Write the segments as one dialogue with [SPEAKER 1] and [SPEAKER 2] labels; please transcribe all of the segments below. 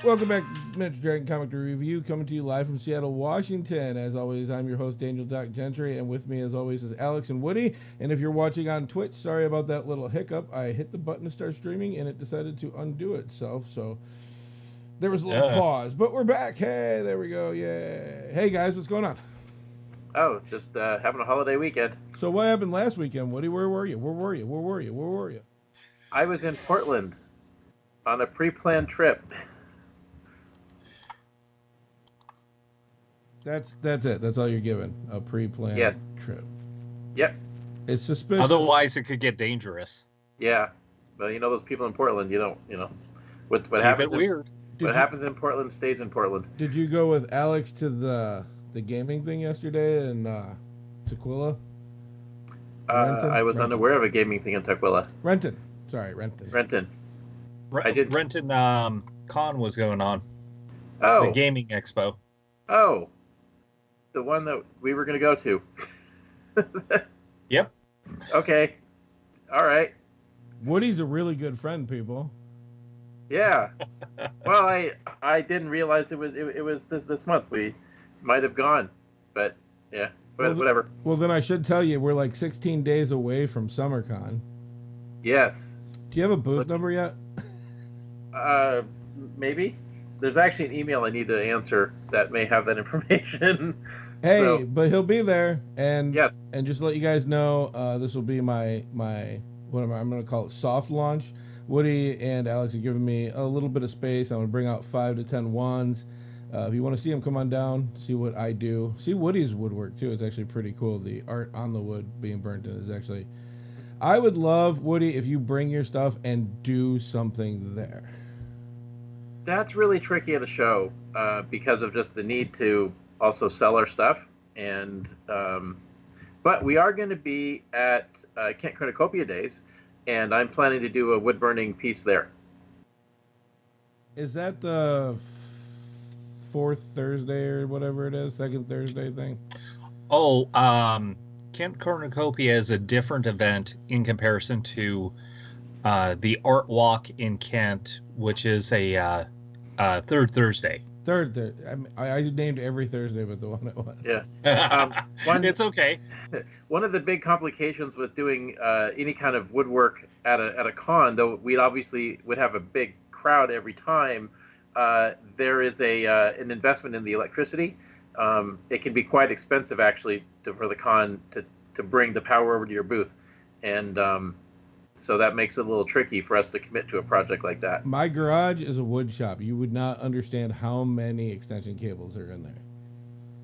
[SPEAKER 1] Welcome back to Miniature Dragon Comic Review, coming to you live from Seattle, Washington. As always, I'm your host, Daniel Doc Gentry, and with me, as always, is Alex and Woody. And if you're watching on Twitch, sorry about that little hiccup. I hit the button to start streaming, and it decided to undo itself, so there was a little pause. But we're back. Hey, there we go. Yay. Hey, guys, what's going on?
[SPEAKER 2] Oh, just having a holiday weekend.
[SPEAKER 1] So what happened last weekend, Woody? Where were you? Where were you? Where were you? Where were you?
[SPEAKER 2] I was in Portland on a pre-planned trip.
[SPEAKER 1] That's it. That's all you're given. A pre-planned trip.
[SPEAKER 2] Yep.
[SPEAKER 1] It's suspicious.
[SPEAKER 3] Otherwise, it could get dangerous.
[SPEAKER 2] Yeah, but you know those people in Portland. You don't. You know what
[SPEAKER 3] Keep
[SPEAKER 2] happens.
[SPEAKER 3] It weird.
[SPEAKER 2] What happens in Portland stays in Portland.
[SPEAKER 1] Did you go with Alex to the gaming thing yesterday in Tukwila?
[SPEAKER 2] I was unaware of a gaming thing in Tukwila.
[SPEAKER 1] Renton. Sorry, Renton.
[SPEAKER 2] I did.
[SPEAKER 3] Renton Con was going on.
[SPEAKER 2] Oh.
[SPEAKER 3] The gaming expo.
[SPEAKER 2] Oh. The one that we were going to go to.
[SPEAKER 3] Yep.
[SPEAKER 2] Okay. All right.
[SPEAKER 1] Woody's a really good friend, people.
[SPEAKER 2] Yeah. Well, I didn't realize it was this month. We might have gone, but yeah, whatever.
[SPEAKER 1] Well, then I should tell you, we're like 16 days away from SummerCon.
[SPEAKER 2] Yes.
[SPEAKER 1] Do you have a booth number yet?
[SPEAKER 2] Maybe. There's actually an email I need to answer that may have that information.
[SPEAKER 1] Hey,
[SPEAKER 2] so.
[SPEAKER 1] But he'll be there, and
[SPEAKER 2] yes.
[SPEAKER 1] And just to let you guys know, this will be my I'm going to call it soft launch. Woody and Alex are giving me a little bit of space. I'm going to bring out 5 to 10 wands. If you want to see them, come on down, see what I do. See Woody's woodwork, too. It's actually pretty cool. The art on the wood being burnt in is actually... I would love, Woody, if you bring your stuff and do something there.
[SPEAKER 2] That's really tricky at a show because of just the need to also sell our stuff. And but we are going to be at Kent Cornucopia Days, and I'm planning to do a wood burning piece there.
[SPEAKER 1] Is that the fourth Thursday or whatever it is, second Thursday thing?
[SPEAKER 3] Oh, Kent Cornucopia is a different event in comparison to the Art Walk in Kent, which is a third Thursday.
[SPEAKER 1] I named every Thursday but the one it was.
[SPEAKER 2] Yeah.
[SPEAKER 3] It's okay.
[SPEAKER 2] One of the big complications with doing any kind of woodwork at a con, though we obviously would have a big crowd every time, there is an investment in the electricity. It can be quite expensive, actually, for the con to bring the power over to your booth. And so that makes it a little tricky for us to commit to a project like that.
[SPEAKER 1] My garage is a wood shop. You would not understand how many extension cables are in there.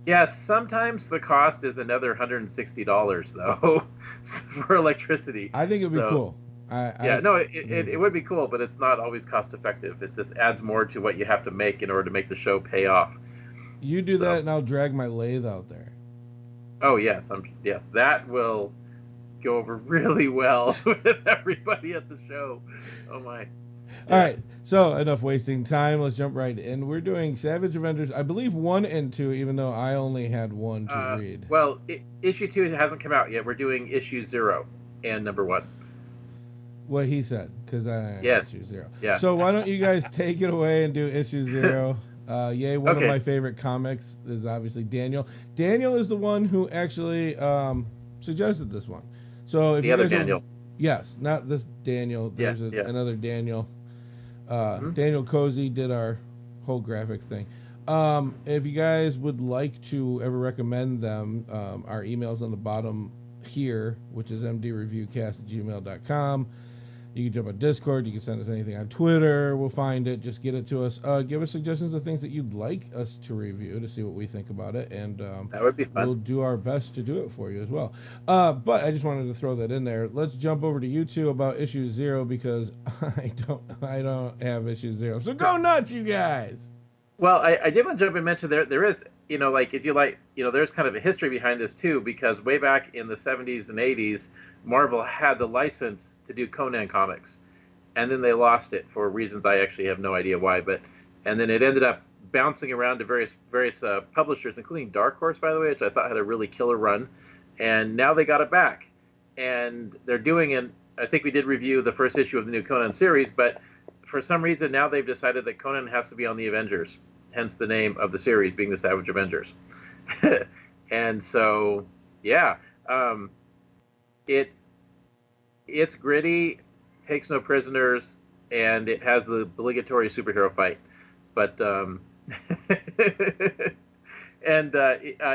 [SPEAKER 2] Yeah, sometimes the cost is another $160, though, for electricity.
[SPEAKER 1] I think it would be cool.
[SPEAKER 2] It would be cool, but it's not always cost effective. It just adds more to what you have to make in order to make the show pay off.
[SPEAKER 1] You do that, and I'll drag my lathe out there.
[SPEAKER 2] Oh, yes. Yes, that will go over really well with everybody at the show. Oh, my.
[SPEAKER 1] All right, so enough wasting time. Let's jump right in. We're doing Savage Avengers, I believe 1 and 2, even though I only had 1 to read.
[SPEAKER 2] Well, issue 2 hasn't come out yet. We're doing issue 0 and number 1.
[SPEAKER 1] What he said, because I
[SPEAKER 2] yes.
[SPEAKER 1] issue 0.
[SPEAKER 2] Yeah.
[SPEAKER 1] So why don't you guys take it away and do issue 0? One of my favorite comics is obviously Daniel. Daniel is the one who actually suggested this one. So if
[SPEAKER 2] the
[SPEAKER 1] you
[SPEAKER 2] other
[SPEAKER 1] guys
[SPEAKER 2] Daniel.
[SPEAKER 1] Yes, not this Daniel. There's another Daniel. Daniel Cozy did our whole graphics thing. If you guys would like to ever recommend them, our email's on the bottom here, which is mdreviewcast@gmail.com. You can jump on Discord. You can send us anything on Twitter. We'll find it. Just get it to us. Give us suggestions of things that you'd like us to review to see what we think about it. And
[SPEAKER 2] that would be fun.
[SPEAKER 1] We'll do our best to do it for you as well. But I just wanted to throw that in there. Let's jump over to you two about issue 0 because I don't have issue 0. So go nuts, you guys.
[SPEAKER 2] Well, I did want to jump in and mention there is, if you like, there's kind of a history behind this too, because way back in the 70s and 80s, Marvel had the license to do Conan comics, and then they lost it for reasons I actually have no idea why. And then it ended up bouncing around to various publishers, including Dark Horse, by the way, which I thought had a really killer run. And now they got it back, and they're doing I think we did review the first issue of the new Conan series, but for some reason now they've decided that Conan has to be on the Avengers, hence the name of the series being the Savage Avengers. And so, yeah, it's gritty, takes no prisoners, and it has the obligatory superhero fight. But and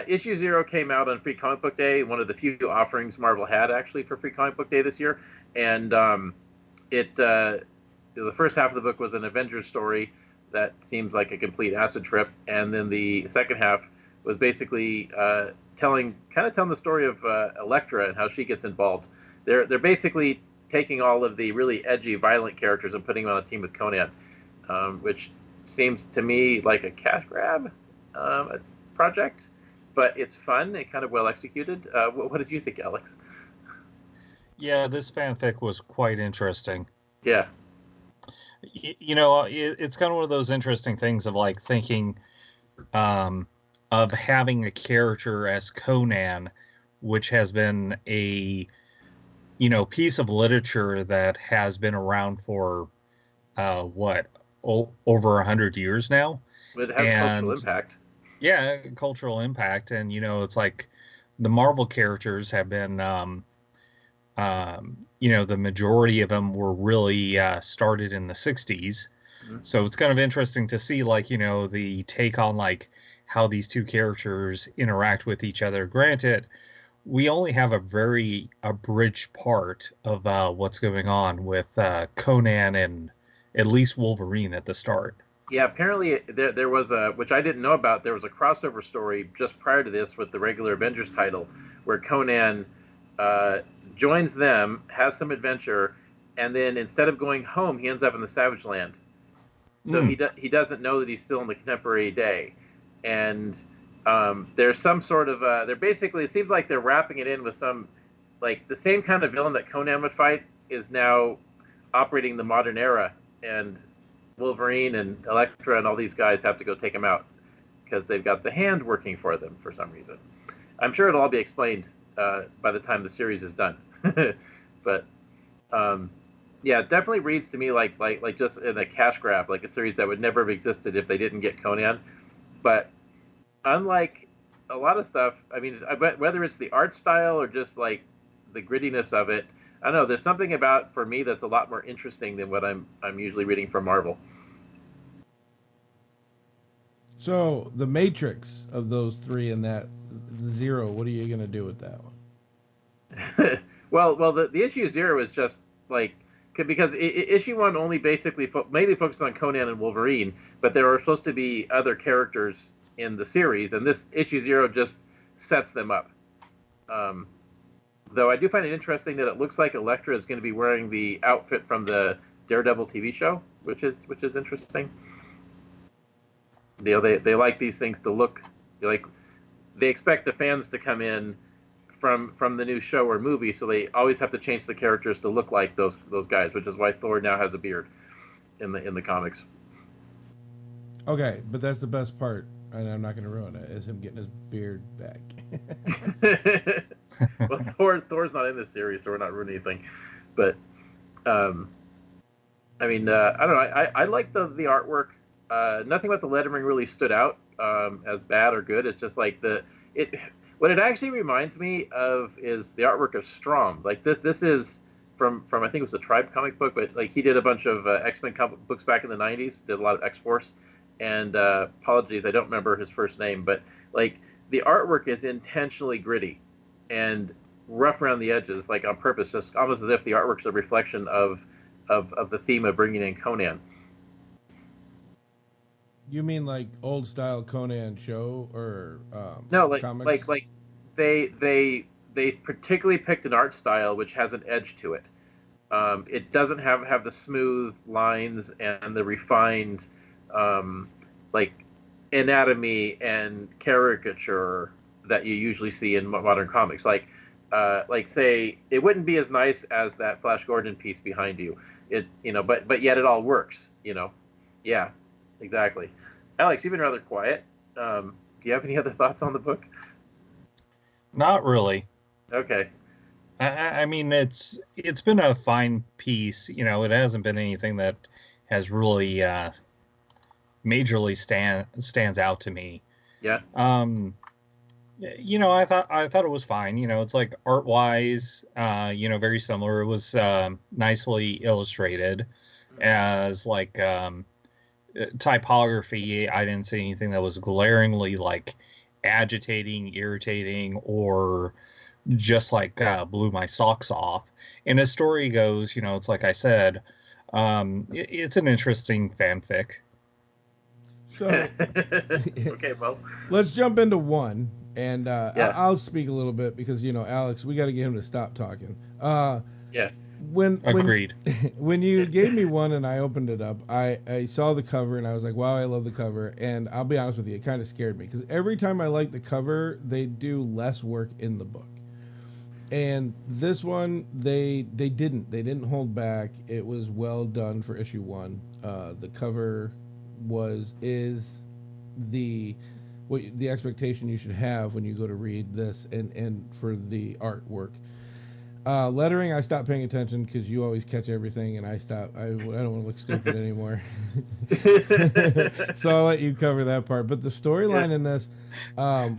[SPEAKER 2] issue 0 came out on Free Comic Book Day, one of the few offerings Marvel had actually for Free Comic Book Day this year. And the first half of the book was an Avengers story that seems like a complete acid trip, and then the second half was basically telling the story of Elektra and how she gets involved. They're basically taking all of the really edgy, violent characters and putting them on a team with Conan, which seems to me like a cash grab project, but it's fun and kind of well executed. What did you think, Alex?
[SPEAKER 3] Yeah, this fanfic was quite interesting.
[SPEAKER 2] Yeah.
[SPEAKER 3] It's kind of one of those interesting things of like thinking of having a character as Conan, which has been a piece of literature that has been around for over 100 years now.
[SPEAKER 2] It has cultural impact.
[SPEAKER 3] Yeah, cultural impact, and it's like the Marvel characters have been, the majority of them were really started in the 60s. Mm-hmm. So it's kind of interesting to see, like, the take on like how these two characters interact with each other. Granted, we only have a very abridged part of what's going on with Conan and at least Wolverine at the start.
[SPEAKER 2] Yeah, apparently there was which I didn't know about, there was a crossover story just prior to this with the regular Avengers title, where Conan joins them, has some adventure, and then instead of going home, he ends up in the Savage Land. So he doesn't know that he's still in the contemporary day. And there's some sort of they're basically, it seems like they're wrapping it in with some, like, the same kind of villain that Conan would fight is now operating the modern era, and Wolverine and Elektra and all these guys have to go take him out because they've got the Hand working for them for some reason. I'm sure it'll all be explained by the time the series is done. But yeah, it definitely reads to me like just in a cash grab, like a series that would never have existed if they didn't get Conan. But unlike a lot of stuff, I mean, whether it's the art style or just like the grittiness of it, I don't know, there's something about, for me, that's a lot more interesting than what I'm usually reading from Marvel.
[SPEAKER 1] So the matrix of those three and that 0, what are you going to do with that one?
[SPEAKER 2] well, the issue 0 is just like, because issue 1 only basically mainly focused on Conan and Wolverine, but there were supposed to be other characters in the series, and this issue 0 just sets them up. Though I do find it interesting that it looks like Elektra is going to be wearing the outfit from the Daredevil TV show, which is interesting. They like these things to look like, they expect the fans to come in from the new show or movie, so they always have to change the characters to look like those guys, which is why Thor now has a beard in the comics.
[SPEAKER 1] Okay, but that's the best part, and I'm not going to ruin it, is him getting his beard back.
[SPEAKER 2] Well, Thor's not in this series, so we're not ruining anything. But I mean, I don't know. I like the artwork. Nothing about the lettering really stood out as bad or good. It's just like what it actually reminds me of is the artwork of Strom. Like this is from I think it was a Tribe comic book, but like he did a bunch of X-Men comic books back in the 90s. Did a lot of X-Force. And apologies, I don't remember his first name, but like the artwork is intentionally gritty and rough around the edges, like on purpose, just almost as if the artwork's a reflection of the theme of bringing in Conan.
[SPEAKER 1] You mean like old style Conan show or
[SPEAKER 2] no, like
[SPEAKER 1] comics?
[SPEAKER 2] like they particularly picked an art style which has an edge to it. It doesn't have the smooth lines and the refined like anatomy and caricature that you usually see in modern comics. Like say it wouldn't be as nice as that Flash Gordon piece behind you. But yet it all works. Yeah, exactly. Alex, you've been rather quiet. Do you have any other thoughts on the book?
[SPEAKER 3] Not really.
[SPEAKER 2] Okay.
[SPEAKER 3] I mean, it's been a fine piece. It hasn't been anything that has really majorly stands out to me.
[SPEAKER 2] Yeah.
[SPEAKER 3] I thought it was fine. It's like art wise, very similar. It was nicely illustrated. As like typography, I didn't see anything that was glaringly like agitating, irritating, or just like blew my socks off. And as story goes, it's like I said, it's an interesting fanfic.
[SPEAKER 1] So,
[SPEAKER 2] okay, well,
[SPEAKER 1] let's jump into one, and I'll speak a little bit because Alex, we got to get him to stop talking.
[SPEAKER 2] Yeah.
[SPEAKER 3] Agreed.
[SPEAKER 1] When you gave me one and I opened it up, I saw the cover and I was like, wow, I love the cover. And I'll be honest with you, it kind of scared me because every time I like the cover, they do less work in the book. And this one, they didn't hold back. It was well done for issue 1. The cover is the expectation you should have when you go to read this, and for the artwork. Lettering, I stopped paying attention because you always catch everything, and I don't want to look stupid anymore. So I'll let you cover that part. But the storyline in this,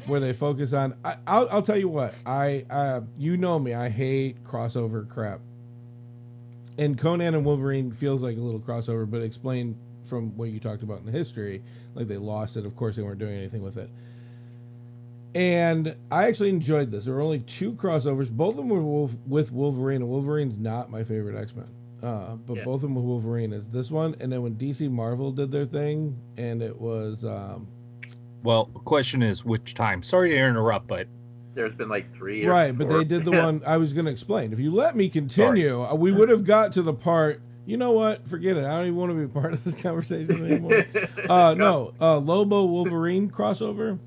[SPEAKER 1] where they focus on, I'll tell you what, you know me, I hate crossover crap. And Conan and Wolverine feels like a little crossover, but explain from what you talked about in the history, like they lost it. Of course, they weren't doing anything with it. And I actually enjoyed this. There were only 2 crossovers. Both of them were with Wolverine, and Wolverine's not my favorite X-Men. But both of them with Wolverine is this one. And then when DC Marvel did their thing, and it was...
[SPEAKER 3] well, question is which time? Sorry to interrupt, but...
[SPEAKER 2] There's been like 3 or
[SPEAKER 1] right,
[SPEAKER 2] 4.
[SPEAKER 1] but they did the one I was going to explain. If you let me continue, we would have got to the part... You know what? Forget it. I don't even want to be a part of this conversation anymore. Lobo Wolverine crossover.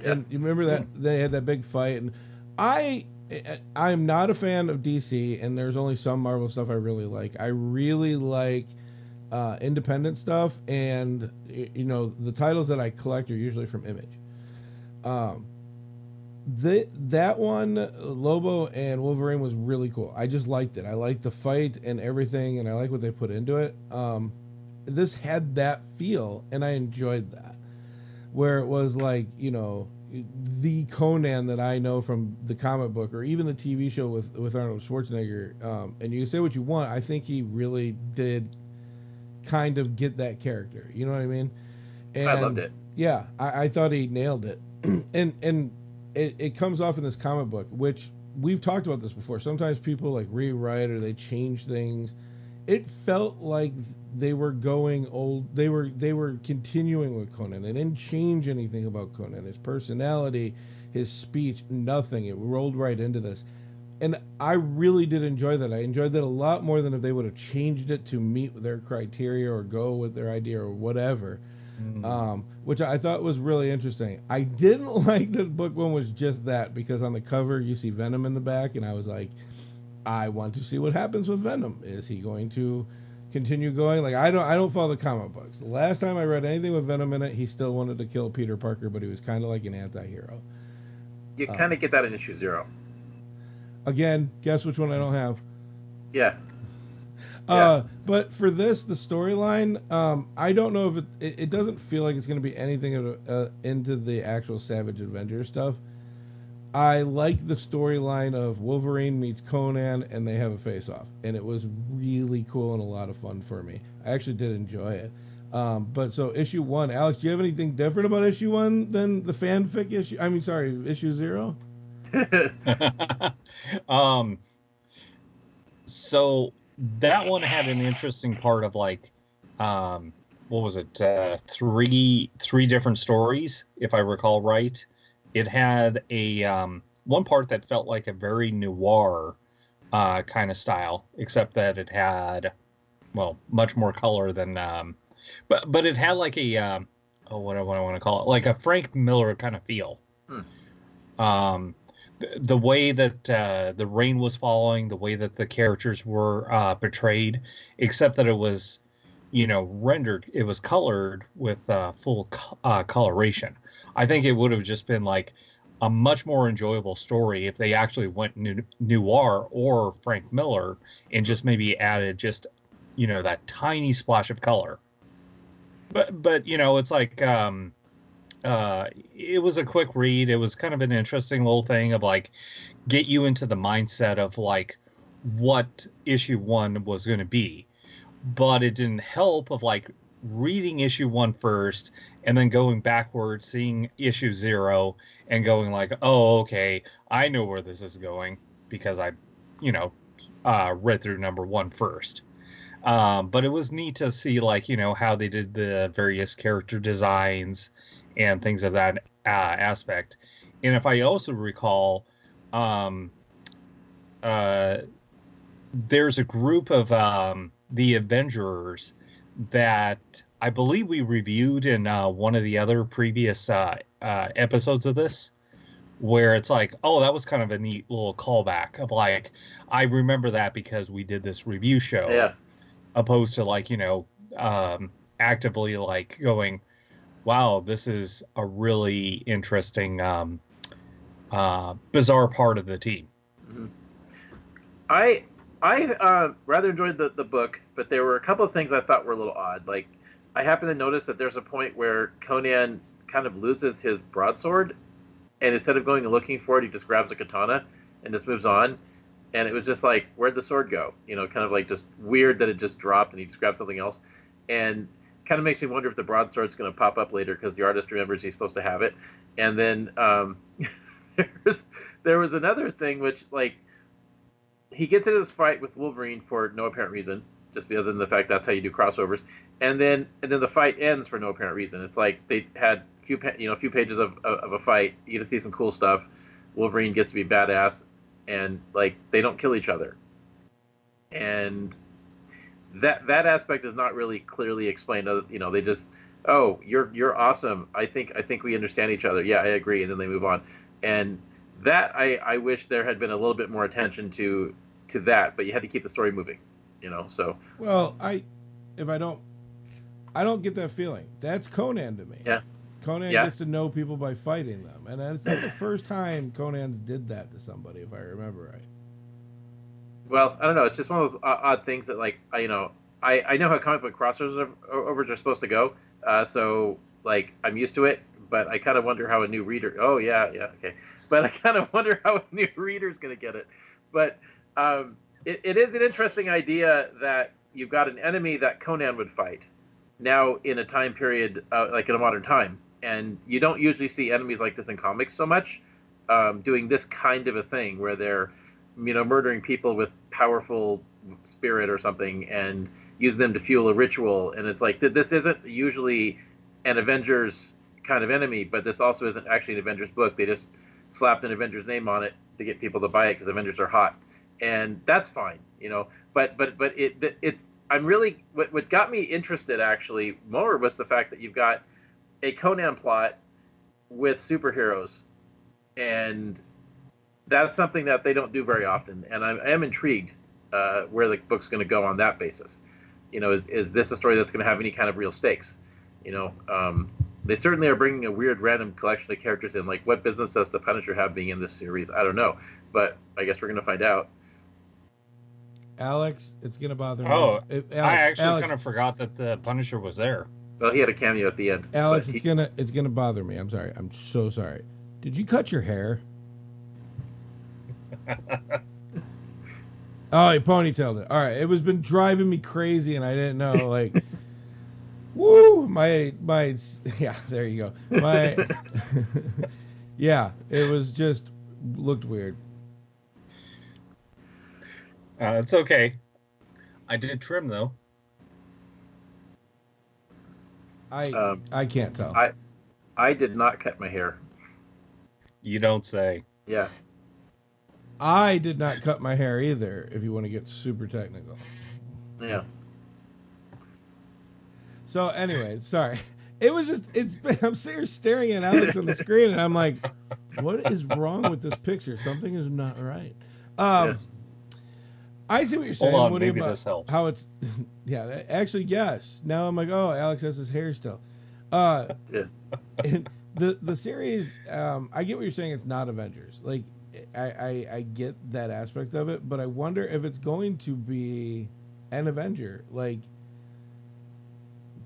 [SPEAKER 1] And you remember that they had that big fight, and I'm not a fan of DC, and there's only some Marvel stuff I really like. I really like independent stuff, and the titles that I collect are usually from Image. That one, Lobo and Wolverine, was really cool. I just liked it. I liked the fight and everything, and I like what they put into it. This had that feel, and I enjoyed that. Where it was like, the Conan that I know from the comic book or even the TV show with Arnold Schwarzenegger. And you can say what you want. I think he really did kind of get that character. You know what I mean? And
[SPEAKER 2] I loved it.
[SPEAKER 1] Yeah, I thought he nailed it. and it comes off in this comic book, which we've talked about this before. Sometimes people like rewrite or they change things. It felt like they were going old. They were continuing with Conan. They didn't change anything about Conan. His personality, his speech, nothing. It rolled right into this. And I really did enjoy that. I enjoyed that a lot more than if they would have changed it to meet their criteria or go with their idea or whatever. Which I thought was really interesting. I didn't like that book one was just that, because on the cover you see Venom in the back, and I was like, I want to see what happens with Venom. Is he going to continue going? Like, I don't follow the comic books. The last time I read anything with Venom in it, he still wanted to kill Peter Parker, but he was kind of like an anti-hero.
[SPEAKER 2] You kind of get that in issue 0.
[SPEAKER 1] Again, guess which one I don't have?
[SPEAKER 2] Yeah.
[SPEAKER 1] But for this, the storyline, I don't know if it doesn't feel like it's going to be anything into the actual Savage Avengers stuff. I like the storyline of Wolverine meets Conan and they have a face-off, and it was really cool and a lot of fun for me. I actually did enjoy it. But so issue 1, Alex, do you have anything different about issue 1 than the fanfic issue? I mean, sorry, issue 0?
[SPEAKER 3] So that one had an interesting part of like, what was it? Three different stories, if I recall right. It had a one part that felt like a very noir kind of style, except that it had, well, much more color than, but it had like a what do I want to call it, like a Frank Miller kind of feel. The way that the rain was falling, the way that the characters were portrayed, except that it was, rendered, it was colored with full coloration. I think it would have just been like a much more enjoyable story if they actually went noir or Frank Miller and just maybe added just that tiny splash of color. But it's like it was a quick read. It was kind of an interesting little thing of like get you into the mindset of like what issue 1 was going to be. But it didn't help of like reading issue 1 first and then going backwards, seeing issue 0 and going like, oh, okay, I know where this is going because I, read through number 1 first. But it was neat to see like, how they did the various character designs and things of that aspect. And if I also recall, there's a group of the Avengers that I believe we reviewed in one of the other previous episodes of this, where it's like, oh, that was kind of a neat little callback of like, I remember that because we did this review show.
[SPEAKER 2] Yeah.
[SPEAKER 3] Opposed to like, actively like going, wow, this is a really interesting, bizarre part of the team.
[SPEAKER 2] Mm-hmm. I rather enjoyed the book, but there were a couple of things I thought were a little odd. Like, I happened to notice that there's a point where Conan kind of loses his broadsword, and instead of going and looking for it, he just grabs a katana and just moves on. And it was just like, where'd the sword go? Kind of like just weird that it just dropped and he just grabbed something else. And kind of makes me wonder if the broadsword's going to pop up later because the artist remembers he's supposed to have it. And then there was another thing which, like, he gets into this fight with Wolverine for no apparent reason, just other than the fact that's how you do crossovers. And then the fight ends for no apparent reason. It's like they had a few pages of a fight. You get to see some cool stuff. Wolverine gets to be badass, and like they don't kill each other. And that aspect is not really clearly explained. They just, oh, you're awesome. I think we understand each other. Yeah, I agree. And then they move on. And that I wish there had been a little bit more attention to that, but you had to keep the story moving, So
[SPEAKER 1] well, I don't get that feeling. That's Conan to me.
[SPEAKER 2] Yeah,
[SPEAKER 1] Conan gets to know people by fighting them, and it's not the first time Conan's did that to somebody, if I remember right.
[SPEAKER 2] Well, I don't know. It's just one of those odd things that, like, I know how comic book crossovers are supposed to go, so like I'm used to it. But I kind of wonder how a new reader. Oh yeah, okay. But I kind of wonder how a new reader's going to get it. But it is an interesting idea that you've got an enemy that Conan would fight now in a time period like in a modern time, and you don't usually see enemies like this in comics so much, doing this kind of a thing where they're murdering people with powerful spirit or something and use them to fuel a ritual. And it's like this isn't usually an Avengers kind of enemy, but this also isn't actually an Avengers book. They just slapped an Avengers name on it to get people to buy it because Avengers are hot, and that's fine, But it I'm really what got me interested actually more was the fact that you've got a Conan plot with superheroes, and that's something that they don't do very often. And I am intrigued where the book's going to go on that basis. Is this a story that's going to have any kind of real stakes? They certainly are bringing a weird random collection of characters in. Like, what business does the Punisher have being in this series? I don't know, but I guess we're going to find out.
[SPEAKER 1] Alex, it's going to bother me.
[SPEAKER 3] Oh, Alex, I actually kind of forgot that the Punisher was there.
[SPEAKER 2] Well, he had a cameo at the end.
[SPEAKER 1] Alex, it's gonna bother me. I'm sorry. I'm so sorry. Did you cut your hair? Oh, he ponytailed it. All right. It was been driving me crazy, and I didn't know. Like, woo, my. Yeah, there you go. Yeah, it was just looked weird.
[SPEAKER 3] It's okay. I did trim though.
[SPEAKER 1] I can't tell.
[SPEAKER 2] I did not cut my hair.
[SPEAKER 3] You don't say.
[SPEAKER 2] Yeah.
[SPEAKER 1] I did not cut my hair either, if you want to get super technical.
[SPEAKER 2] Yeah.
[SPEAKER 1] So anyway, sorry. It was just, I'm sitting here staring at Alex on the screen, and I'm like, what is wrong with this picture? Something is not right.
[SPEAKER 2] Yes.
[SPEAKER 1] I see what you're saying.
[SPEAKER 3] Hold on, maybe this helps.
[SPEAKER 1] How it's, yeah, actually, yes. Now I'm like, oh, Alex has his hair still. Yeah. And the series, I get what you're saying. It's not Avengers. Like, I get that aspect of it, but I wonder if it's going to be an Avenger? Like,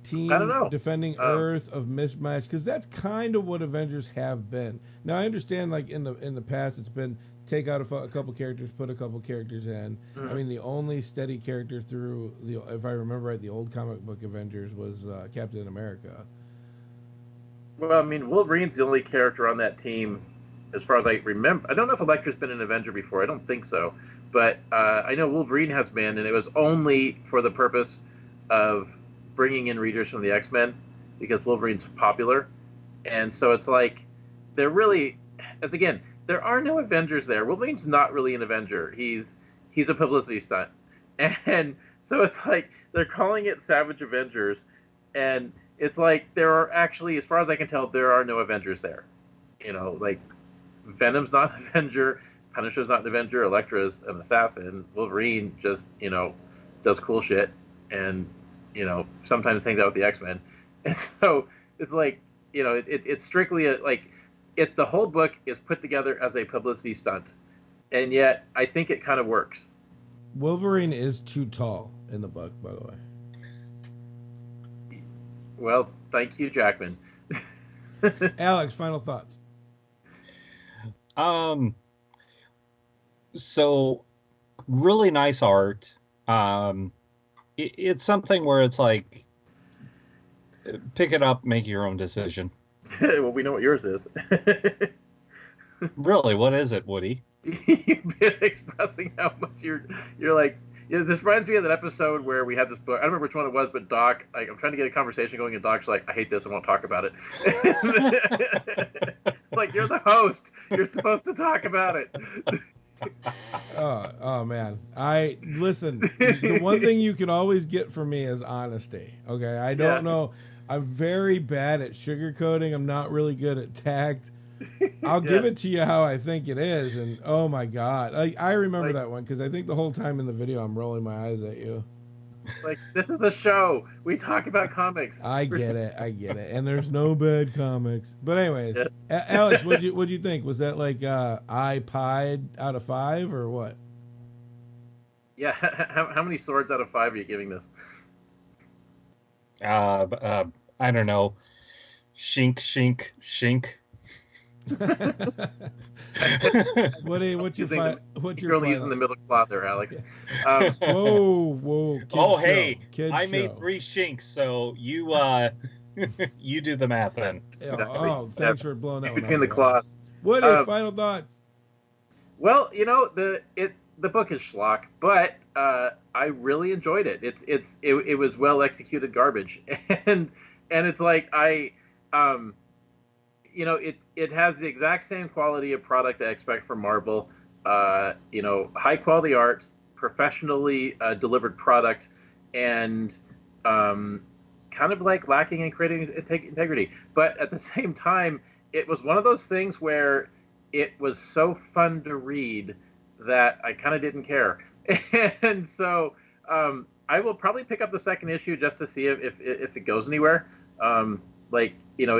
[SPEAKER 1] team
[SPEAKER 2] I don't know.
[SPEAKER 1] defending Earth of mismatch, because that's kind of what Avengers have been. Now I understand, like in the past, it's been take out a couple characters, put a couple characters in. I mean, the only steady character through if I remember right, the old comic book Avengers was Captain America.
[SPEAKER 2] Well, I mean, Wolverine's the only character on that team, as far as I remember. I don't know if Elektra's been an Avenger before. I don't think so, but I know Wolverine has been, and it was only for the purpose of bringing in readers from the X-Men, because Wolverine's popular. And so it's like, they're really, again, there are no Avengers there. Wolverine's not really an Avenger. He's a publicity stunt. And so it's like, they're calling it Savage Avengers, and it's like, there are actually, as far as I can tell, there are no Avengers there. You know, like, Venom's not an Avenger, Punisher's not an Avenger, Elektra's an assassin, Wolverine just, you know, does cool shit, and you know, sometimes hangs out with the X-Men. And so it's like, you know, it's strictly the whole book is put together as a publicity stunt. And yet I think it kind of works.
[SPEAKER 1] Wolverine is too tall in the book, by the way.
[SPEAKER 2] Well, thank you, Jackman.
[SPEAKER 1] Alex, final thoughts.
[SPEAKER 3] So really nice art. It's something where it's like, pick it up, make your own decision.
[SPEAKER 2] Well, we know what yours is.
[SPEAKER 3] Really, what is it, Woody?
[SPEAKER 2] You've been expressing how much you're like. Yeah, this reminds me of that episode where we had this book. I don't remember which one it was, but Doc, like, I'm trying to get a conversation going, and Doc's like, "I hate this. I won't talk about it." It's like, you're the host. You're supposed to talk about it.
[SPEAKER 1] Oh man, I listen. The one thing you can always get from me is honesty. Okay, I don't know. I'm very bad at sugarcoating. I'm not really good at tact. I'll give it to you how I think it is, and oh my god, I remember that one, because I think the whole time in the video I'm rolling my eyes at you.
[SPEAKER 2] Like, this is a show. We talk about comics.
[SPEAKER 1] I get it, and there's no bad comics. But anyways, Alex, what'd you think? Was that like I pied out of 5 or what?
[SPEAKER 2] Yeah, how many swords out of 5 are you giving this?
[SPEAKER 3] I don't know. Shink.
[SPEAKER 1] What's your final?
[SPEAKER 2] You're only using the middle claw there, Alex.
[SPEAKER 1] Whoa!
[SPEAKER 3] Hey, I made 3 shinks, so you you do the math then.
[SPEAKER 1] Oh, thanks for blowing that one
[SPEAKER 2] between the claws.
[SPEAKER 1] What are final thoughts?
[SPEAKER 2] Well, you know, the book is schlock, but I really enjoyed it. It was well executed garbage, and it's like you know, it has the exact same quality of product I expect from Marvel. You know, high quality art, professionally delivered product, and kind of like lacking in creating integrity. But at the same time, it was one of those things where it was so fun to read that I kind of didn't care. And so I will probably pick up the second issue just to see if it goes anywhere. Like, you know,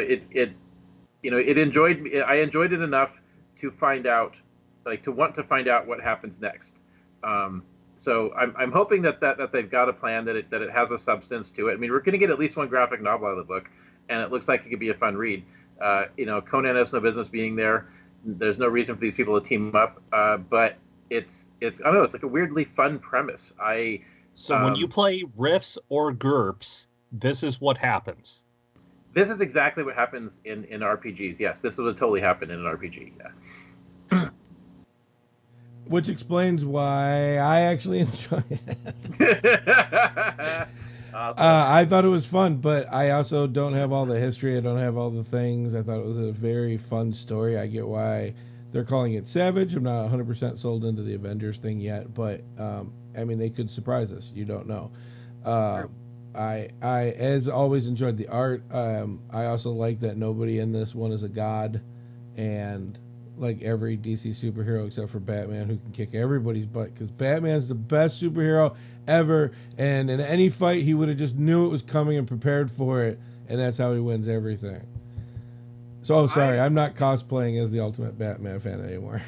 [SPEAKER 2] I enjoyed it enough to find out, like, to want to find out what happens next. So I'm hoping that they've got a plan, that it has a substance to it. I mean, we're going to get at least one graphic novel out of the book, and it looks like it could be a fun read. You know, Conan has no business being there. There's no reason for these people to team up. But it's I don't know, it's like a weirdly fun premise.
[SPEAKER 3] So when you play riffs or GURPS, this is what happens.
[SPEAKER 2] This is exactly what happens in RPGs. Yes, this would totally happen in an RPG. Yeah.
[SPEAKER 1] Which explains why I actually enjoyed it. Awesome. I thought it was fun, but I also don't have all the history. I don't have all the things. I thought it was a very fun story. I get why they're calling it Savage. I'm not 100% sold into the Avengers thing yet, but I mean, they could surprise us. You don't know. Sure. I as always enjoyed the art. I also like that nobody in this one is a god, and like every DC superhero except for Batman, who can kick everybody's butt, because Batman's the best superhero ever, and in any fight he would have just knew it was coming and prepared for it, and that's how he wins everything. So sorry, I'm not cosplaying as the ultimate Batman fan anymore.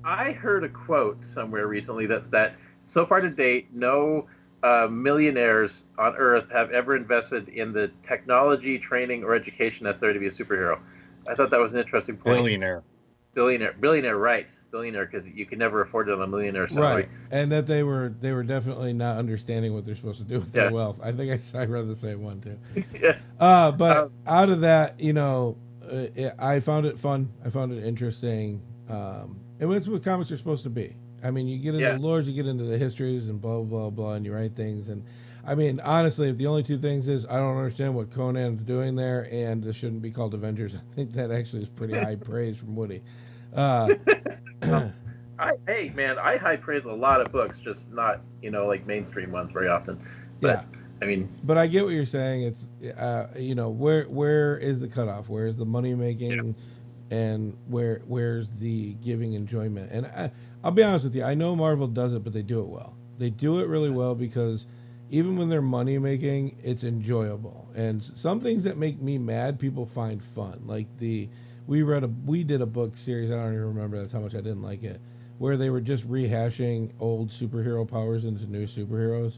[SPEAKER 2] I heard a quote somewhere recently that so far to date, no millionaires on Earth have ever invested in the technology, training, or education necessary to be a superhero. I thought that was an interesting point. Billionaire, right? Billionaire, because you can never afford it on a millionaire salary.
[SPEAKER 1] Right, and that they were definitely not understanding what they're supposed to do with their wealth. I think I read the same one too.
[SPEAKER 2] Yeah.
[SPEAKER 1] But out of that, I found it fun. I found it interesting. And it's what comics are supposed to be. I mean, you get into the lores, you get into the histories, and blah blah blah, and you write things. And I mean, honestly, if the only two things is I don't understand what Conan's doing there, and this shouldn't be called Avengers, I think that actually is pretty high praise from Woody.
[SPEAKER 2] Hey man, I high praise a lot of books, just not like mainstream ones very often. But, I mean,
[SPEAKER 1] but I get what you're saying. It's where is the cutoff? Where is the money making, and where's the giving enjoyment? And I'll be honest with you, I know Marvel does it, but they do it well. They do it really well because even when they're money making, it's enjoyable. And some things that make me mad, people find fun. Like we did a book series. I don't even remember. That's how much I didn't like it. Where they were just rehashing old superhero powers into new superheroes.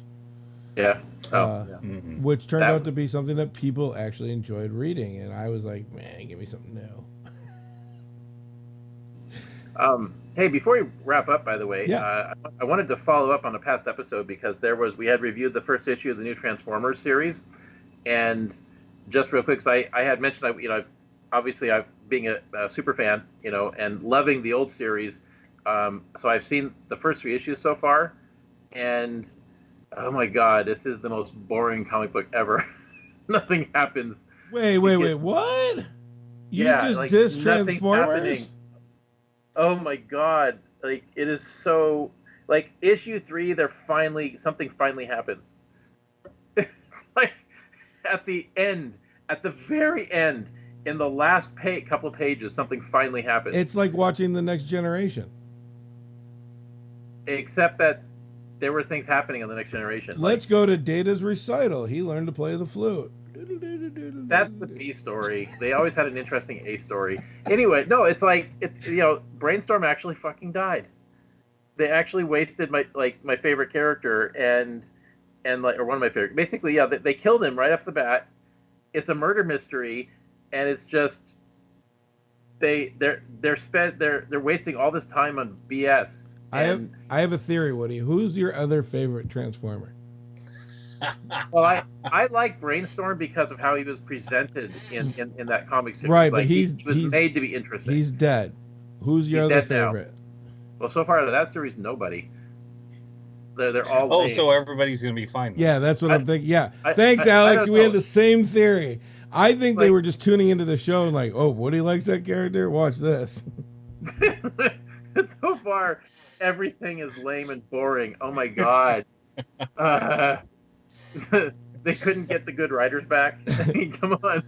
[SPEAKER 2] Yeah.
[SPEAKER 1] Which turned out to be something that people actually enjoyed reading, and I was like, man, give me something new.
[SPEAKER 2] Hey, before we wrap up, by the way, I wanted to follow up on a past episode because we had reviewed the first issue of the new Transformers series, and just real quick, because I had mentioned, obviously, being a super fan, and loving the old series, so I've seen the first 3 issues so far, and oh my god, this is the most boring comic book ever. Nothing happens.
[SPEAKER 1] Wait, what? You just dissed Transformers?
[SPEAKER 2] Oh my god, like it is so like issue 3, something finally happens. Like at the very end, in the last couple of pages, something finally happens.
[SPEAKER 1] It's like watching The Next Generation.
[SPEAKER 2] Except that there were things happening in The Next Generation.
[SPEAKER 1] Let's go to Data's recital. He learned to play the flute.
[SPEAKER 2] That's the B story. They always had an interesting A story. Anyway, no, it's like Brainstorm actually fucking died. They actually wasted my favorite character and or one of my favorite. Basically, they killed him right off the bat. It's a murder mystery, and it's just they're wasting all this time on BS.
[SPEAKER 1] I have a theory, Woody. Who's your other favorite Transformer?
[SPEAKER 2] Well, I like Brainstorm because of how he was presented in that comic series.
[SPEAKER 1] Right, but he was
[SPEAKER 2] made to be interesting.
[SPEAKER 1] He's dead. Who's your other favorite?
[SPEAKER 2] Now. Well, so far out of that series, nobody. They're all.
[SPEAKER 3] So everybody's gonna be fine. Then.
[SPEAKER 1] Yeah, that's what I'm thinking. Yeah, thanks, Alex. We had the same theory. I think they were just tuning into the show and like, oh, Woody likes that character. Watch this.
[SPEAKER 2] So far, everything is lame and boring. Oh my god. They couldn't get the good writers back. I mean, come on.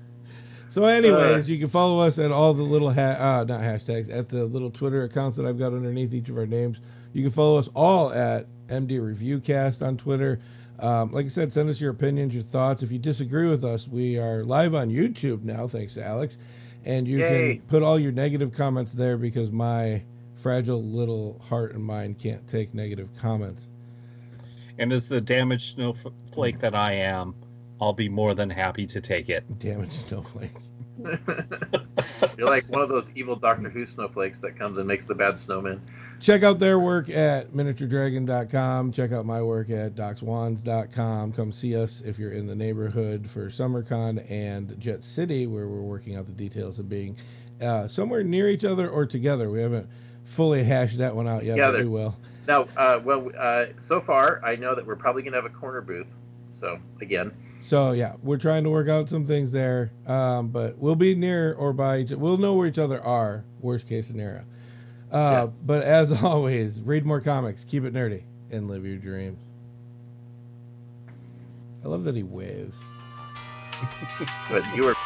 [SPEAKER 1] So anyways, you can follow us at all the little not hashtags, at the little Twitter accounts that I've got underneath each of our names. You can follow us all at MD Reviewcast on Twitter. Like I said, send us your opinions, your thoughts. If you disagree with us, we are live on YouTube now, thanks to Alex. And you can put all your negative comments there because my fragile little heart and mind can't take negative comments.
[SPEAKER 3] And as the damaged snowflake that I am, I'll be more than happy to take it.
[SPEAKER 1] Damaged snowflake.
[SPEAKER 2] You're like one of those evil Doctor Who snowflakes that comes and makes the bad snowman.
[SPEAKER 1] Check out their work at miniaturedragon.com. Check out my work at docswands.com. Come see us if you're in the neighborhood for SummerCon and Jet City, where we're working out the details of being somewhere near each other or together. We haven't fully hashed that one out yet, but we will.
[SPEAKER 2] Now, so far, I know that we're probably going to have a corner booth. So, again.
[SPEAKER 1] So, yeah, we're trying to work out some things there. But we'll be near or by we'll know where each other are, worst case scenario. But as always, read more comics, keep it nerdy, and live your dreams. I love that he waves.
[SPEAKER 2] But you were...